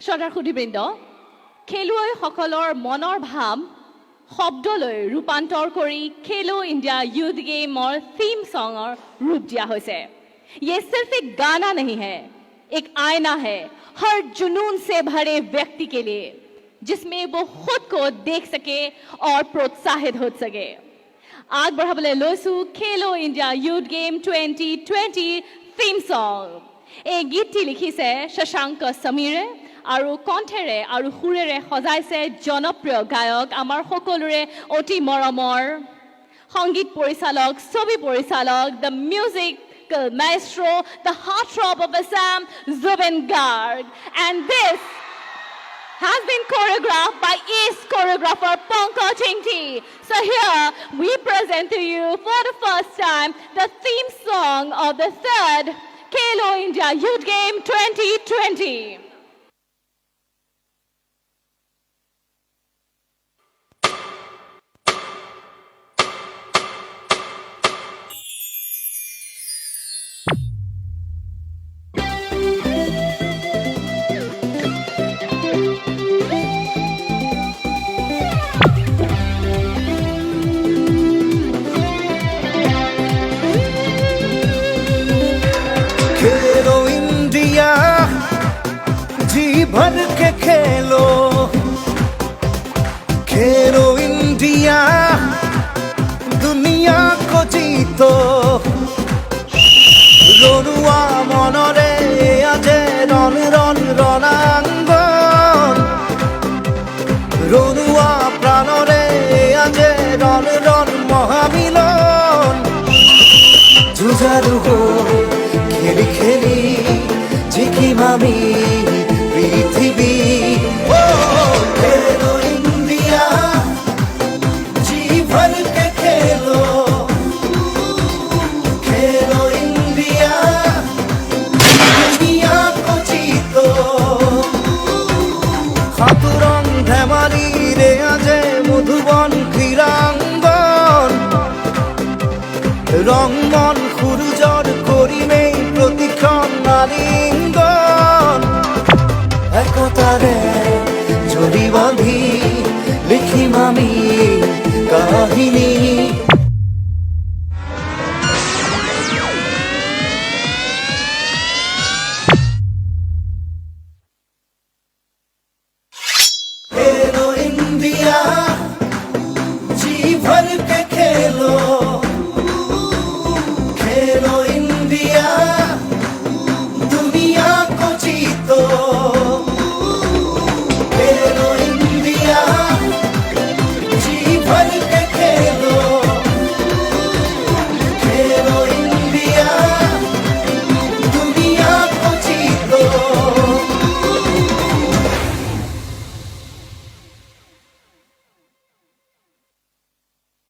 শ্ৰদ্ধাৰ সুধীবৃন্দ, খেলুৱৈসকলৰ মনৰ ভাৱ শব্দলৈ ৰূপান্তৰ কৰি খেলো ইণ্ডিয়া यूथ गेमৰ थीम सॉन्गर रूप दिया হৈছে। ये सिर्फ एक गाना नहीं है, एक आईना है हर जुनून से भरे व्यक्ति के लिए, जिसमें वो खुद को देख सके और प्रोत्साहित हो सके। आग बढ़ाबले লৈছো খেলো India youth game 2020 theme song. এই গীতটি লিখিছে শশাংক সমীৰে আৰু কণ্ঠেৰে আৰু সুৰেৰে সজাইছে জনপ্ৰিয় গায়ক আমাৰ সকলোৰে অতি মৰমৰ সংগীত পৰিচালক, ছবি পৰিচালক, the musical maestro, the heartthrob of Assam, Zubeen Garg. And this has been choreographed by ace choreographer Pankaj Ingti. So here we present to you for the first time the theme song of the third Khelo India Youth Game 2020. Khelo India, जी भर के खेलो, खेलो India, दुनिया को जीतो। रनुआ मनरे आजे run run रणांगन, रनुआ प्राणरे आजे run run महामिलन। जुझारु हो খেলি খেলি জিকিম আমি পৃথিবী। খেলো ইন্ডিয়া, জি ভর কে খেলো, খেলো ইন্ডিয়া, দুনিয়া কো জিতো। খাতুরং ধেমালি রে আজে মধুবন ক্রীড়াঙ্গন, রংমন খুরুজর করিমে প্রতিক্ষণ আলিঙ্গন। একতারে জড়ি বাঁধি লিখিম আমি কাহিনী। खेलो इंडिया, जी भर के खेलो, खेलो इंडिया, दुनिया को जीतो। खेलो इंडिया, जी भर